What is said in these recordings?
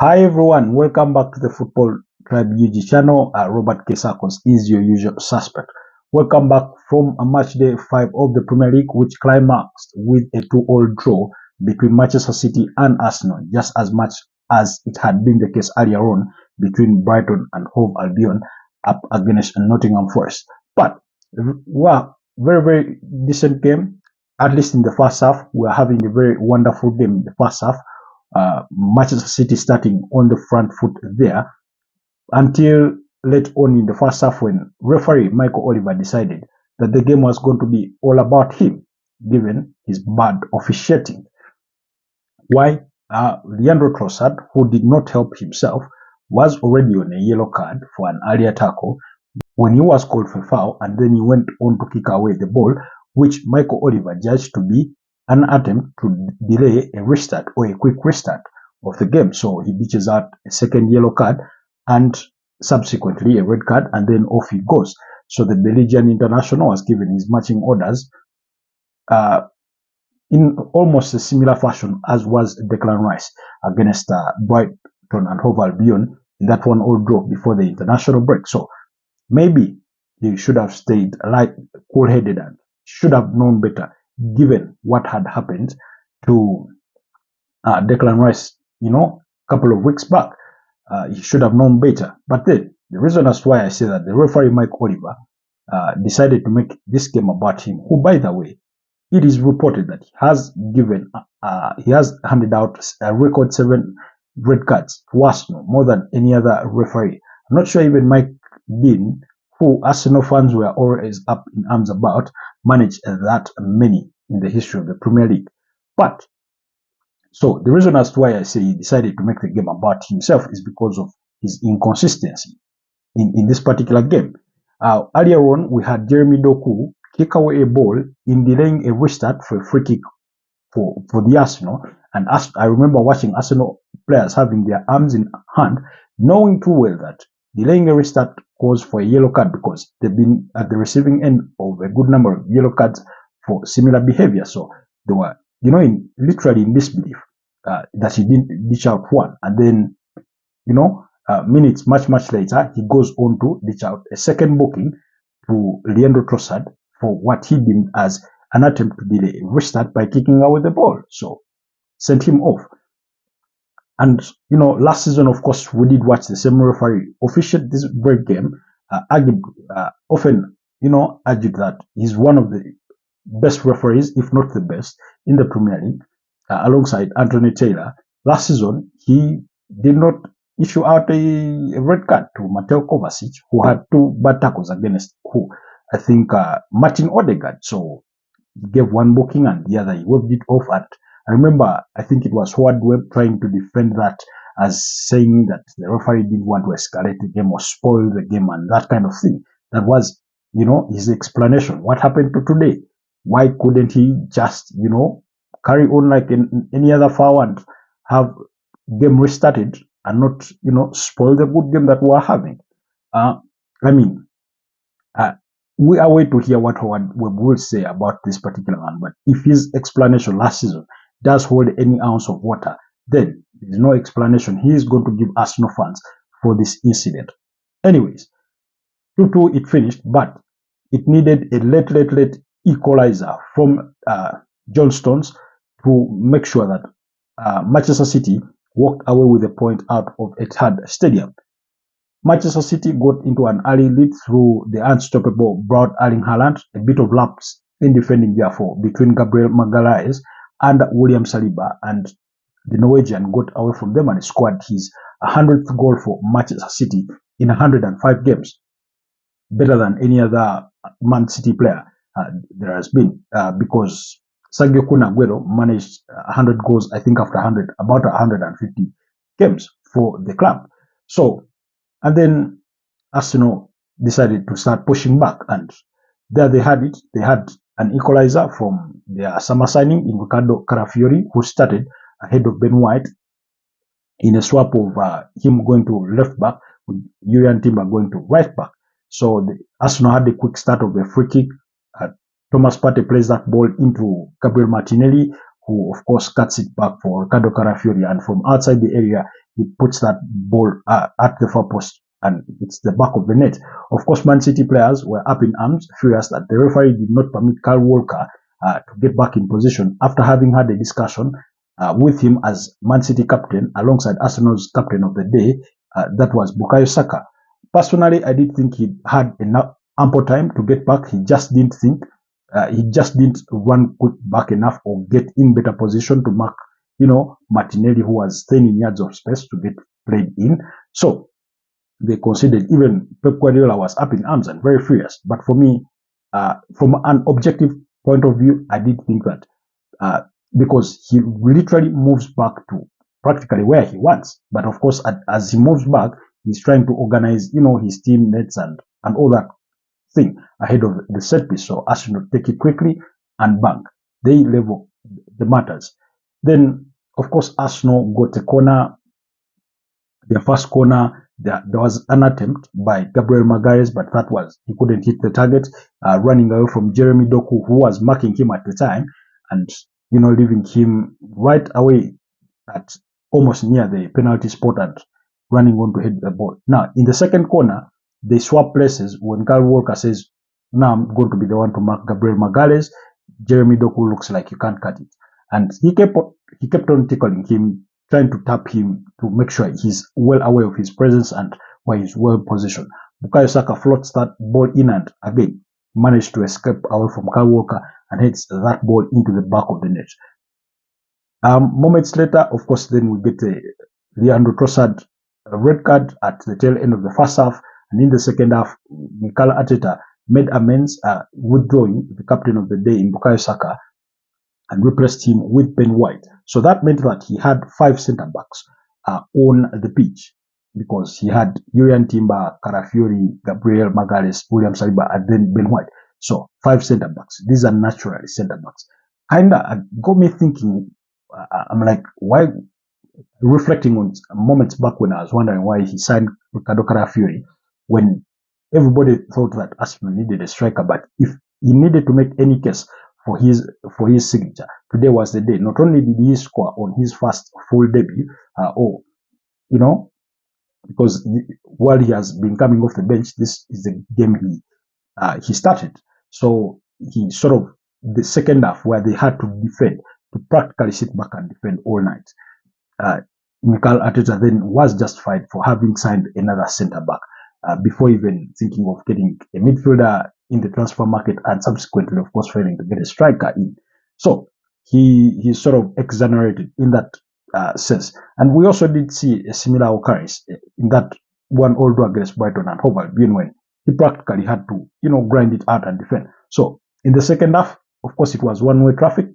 Hi everyone, welcome back to the Football Tribe UG channel. Robert K. Sarkos is your usual suspect. Welcome back from a match day 5 of the Premier League, which climaxed with a 2-all draw between Manchester City and Arsenal, just as much as it had been the case earlier on between Brighton and Hove Albion up against Nottingham Forest. But very decent game, at least in the first half. We are having a very wonderful game in the first half. Manchester City starting on the front foot there until late on in the first half when referee Michael Oliver decided that the game was going to be all about him given his bad officiating. Why? Leandro Trossard, who did not help himself, was already on a yellow card for an earlier tackle when he was called for foul, and then he went on to kick away the ball, which Michael Oliver judged to be an attempt to delay a restart or a quick restart of the game. So he dishes out a second yellow card and subsequently a red card, and then off he goes. So the Belgian international was given his marching orders in almost a similar fashion as was Declan Rice against Brighton and Hove Albion in that 1-all draw before the international break. So maybe he should have stayed cool-headed and should have known better given what had happened to Declan Rice, a couple of weeks back. He should have known better. But then, the reason as to why I say that the referee Mike Oliver decided to make this game about him, who, by the way, it is reported that he has handed out a record 7 red cards to Arsenal, more than any other referee. I'm not sure even Mike Dean, who Arsenal fans were always up in arms about, managed that many in the history of the Premier League. But so the reason as to why I say he decided to make the game about himself is because of his inconsistency in this particular game. Earlier on, we had Jeremy Doku kick away a ball in delaying a restart for a free kick for the Arsenal. And I remember watching Arsenal players having their arms in hand, knowing too well that delaying a restart calls for a yellow card because they've been at the receiving end of a good number of yellow cards for similar behavior. So they were, literally in disbelief that he didn't dish out one. And then, minutes much later, he goes on to dish out a second booking to Leandro Trossard for what he deemed as an attempt to delay a restart by kicking away the ball. So sent him off. And, last season, of course, we did watch the same referee officiate this very game, often, argued that he's one of the best referees, if not the best, in the Premier League, alongside Anthony Taylor. Last season, he did not issue out a red card to Mateo Kovacic, who had 2 bad tackles against Martin Odegaard. So he gave one booking and the other he waved it off. And I remember, I think it was Howard Webb trying to defend that as saying that the referee didn't want to escalate the game or spoil the game and that kind of thing. That was, his explanation. What happened to today? Why couldn't he just, carry on like any other foul and have game restarted and not, spoil the good game that we are having? We are waiting to hear what Howard Webb will say about this particular one. But if his explanation last season does hold any ounce of water, then there's no explanation he is going to give Arsenal fans for this incident. Anyways, 2-2 it finished, but it needed a late equalizer from John Stones to make sure that Manchester City walked away with a point out of Etihad Stadium. Manchester City got into an early lead through the unstoppable Braut Erling Haaland, a bit of lapse in defending therefore between Gabriel Magalhaes and William Saliba, and the Norwegian got away from them and scored his 100th goal for Manchester City in 105 games, better than any other Man City player there has been, because Sergio Kun Aguero managed 100 goals, I think after about 150 games for the club. So, and then Arsenal decided to start pushing back, and there they had it. They had an equalizer from their summer signing in Ricardo Carafiori, who started ahead of Ben White in a swap of him going to left back with Jurriën Timber going to right back. So Arsenal had a quick start of a free kick. Thomas Partey plays that ball into Gabriel Martinelli, who of course cuts it back for Ricardo Carafiori, and from outside the area he puts that ball at the far post, and it's the back of the net. Of course, Man City players were up in arms, furious that the referee did not permit Kyle Walker to get back in position after having had a discussion with him as Man City captain alongside Arsenal's captain of the day, that was Bukayo Saka. Personally, I did think he had enough ample time to get back. He just didn't run quick back enough or get in better position to mark, Martinelli, who was 10 yards of space to get played in. So they conceded. Even Pep Guardiola was up in arms and very furious. But for me, from an objective point of view, I did think that because he literally moves back to practically where he wants. But of course, as he moves back, he's trying to organize, his teammates and all that thing ahead of the set piece. So Arsenal take it quickly and bang, they level the matters. Then, of course, Arsenal got a corner, their first corner. There was an attempt by Gabriel Magalhaes, but he couldn't hit the target, running away from Jeremy Doku, who was marking him at the time, and leaving him right away at almost near the penalty spot and running on to hit the ball. Now, in the second corner, they swap places when Kyle Walker says, "Now I'm going to be the one to mark Gabriel Magalhaes." Jeremy Doku looks like you can't cut it, and he kept on tickling him, trying to tap him to make sure he's well aware of his presence and where he's well positioned. Bukayo Saka floats that ball in and again managed to escape away from Kyle Walker and hits that ball into the back of the net. Moments later, of course, then we get a Leandro Trossard red card at the tail end of the first half, and in the second half, Mikel Arteta made amends, withdrawing the captain of the day in Bukayo Saka and replaced him with Ben White. So that meant that he had 5 centre backs on the pitch, because he had Yurian Timber, Carafiori, Gabriel Magalhaes, William Saliba, and then Ben White. So 5 centre backs. These are naturally centre backs. Kinda got me thinking. I'm like, why? Reflecting on moments back when I was wondering why he signed Ricardo Carafiori, when everybody thought that Arsenal needed a striker, but if he needed to make any case for his signature, today was the day. Not only did he score on his first full debut, because while he has been coming off the bench, this is the game he started. So he sort of, the second half where they had to defend, to practically sit back and defend all night. Mikel Arteta then was justified for having signed another centre back before even thinking of getting a midfielder in the transfer market, and subsequently, of course, failing to get a striker in. So he sort of exonerated in that sense. And we also did see a similar occurrence in that 1-1 draw against Brighton and Hove Albion, when he practically had to, grind it out and defend. So in the second half, of course, it was one-way traffic.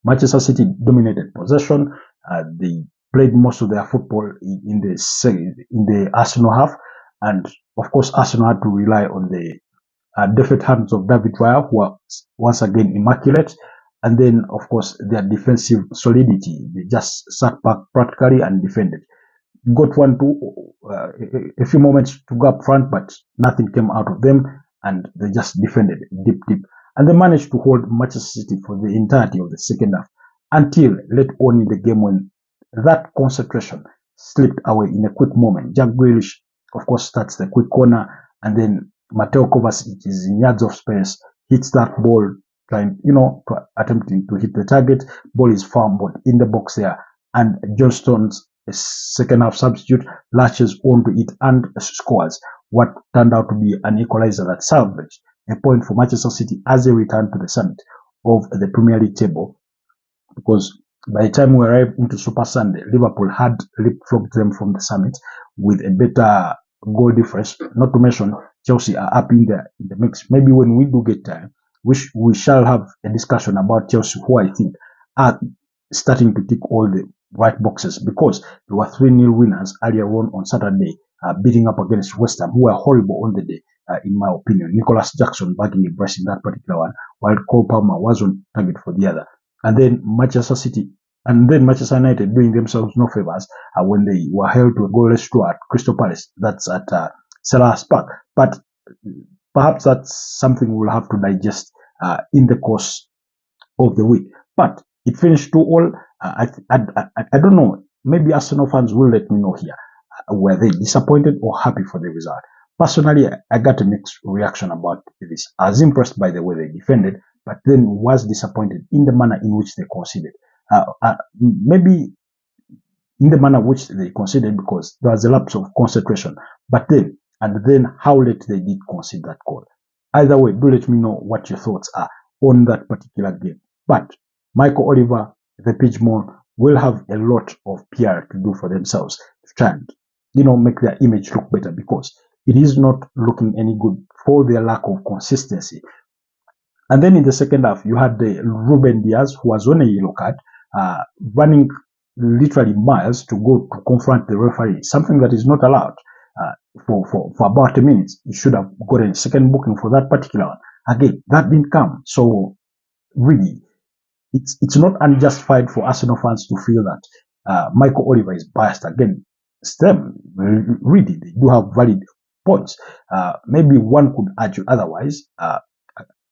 Manchester City dominated possession. They played most of their football in the Arsenal half, and of course, Arsenal had to rely on the definite hands of David Raya, who was once again immaculate, and then of course their defensive solidity. They just sat back practically and defended. Got 1-2, a few moments to go up front, but nothing came out of them, and they just defended deep. And they managed to hold Manchester City for the entirety of the second half, until late on in the game, when that concentration slipped away in a quick moment. Jack Grealish, of course, starts the quick corner, and then Mateo Kovacic is in yards of space, hits that ball, trying, attempting to hit the target. Ball is fumbled in the box there, and Johnston's second half substitute latches onto it and scores what turned out to be an equalizer that salvaged a point for Manchester City as they return to the summit of the Premier League table, because by the time we arrived into Super Sunday, Liverpool had leapfrogged them from the summit with a better goal difference. Not to mention, Chelsea are up in the mix. Maybe when we do get time, we shall have a discussion about Chelsea, who I think are starting to tick all the right boxes, because they were 3-0 winners earlier on Saturday, beating up against West Ham, who were horrible on the day, in my opinion. Nicholas Jackson bagging a brace in that particular one, while Cole Palmer was on target for the other. And then Manchester United doing themselves no favors when they were held to a goalless draw at Crystal Palace. That's at Selhurst Park. But perhaps that's something we'll have to digest in the course of the week. But it finished 2-2. I don't know. maybe Arsenal fans will let me know here. Were they disappointed or happy for the result? Personally, I got a mixed reaction about this. I was impressed by the way they defended, but then was disappointed in the manner in which they conceded. Maybe in the manner which they conceded, because there was a lapse of concentration, and then how late they did concede that goal. Either way, do let me know what your thoughts are on that particular game. But Michael Oliver, the pitch more, will have a lot of PR to do for themselves to try and, make their image look better, because it is not looking any good for their lack of consistency. And then in the second half, you had the Ruben Diaz, who was on a yellow card, running literally miles to go to confront the referee, something that is not allowed. For about a minute, you should have gotten a second booking for that particular one. Again, that didn't come. So really, it's not unjustified for Arsenal fans to feel that Michael Oliver is biased against them. Really, they do have valid points. Maybe one could argue otherwise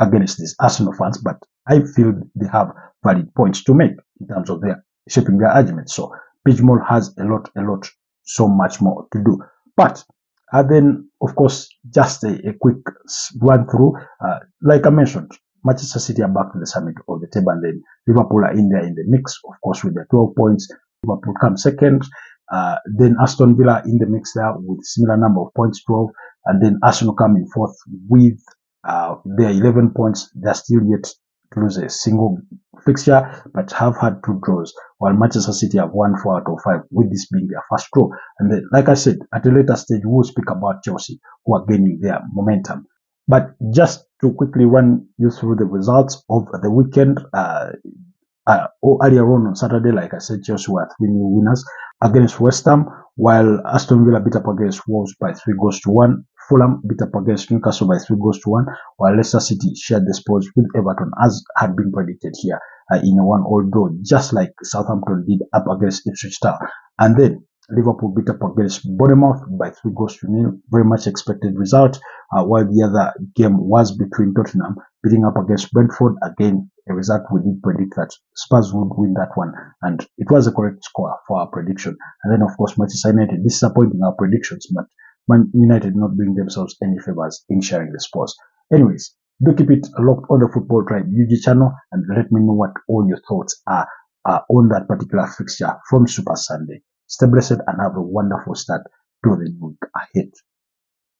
against these Arsenal fans, but I feel they have valid points to make in terms of their shaping their arguments. So Pidgemal has a lot, so much more to do. But then, of course, just a quick run through. Like I mentioned, Manchester City are back to the summit of the table, and then Liverpool are in there in the mix, of course, with their 12 points. Liverpool comes second. Then Aston Villa in the mix there with similar number of points, 12. And then Arsenal come in fourth with their 11 points. They're still yet to lose a single fixture, but have had 2 draws, while Manchester City have won 4 out of 5, with this being their first draw. And then, like I said, at a later stage, we'll speak about Chelsea, who are gaining their momentum. But just to quickly run you through the results of the weekend, earlier on Saturday, like I said, Chelsea were 3-0 winners against West Ham, while Aston Villa beat up against Wolves by 3-1. Fulham beat up against Newcastle by 3-1, while Leicester City shared the spoils with Everton, as had been predicted here in a 1-1 draw, just like Southampton did up against Ipswich Town. And then Liverpool beat up against Bournemouth by 3-0, very much expected result, while the other game was between Tottenham beating up against Brentford. Again, a result we did predict that Spurs would win that one, and it was a correct score for our prediction. And then, of course, Manchester United disappointing our predictions, but Man United not doing themselves any favors in sharing the spoils. Anyways, do keep it locked on the Football Tribe UG channel, and let me know what all your thoughts are on that particular fixture from Super Sunday. Stay blessed and have a wonderful start to the week ahead.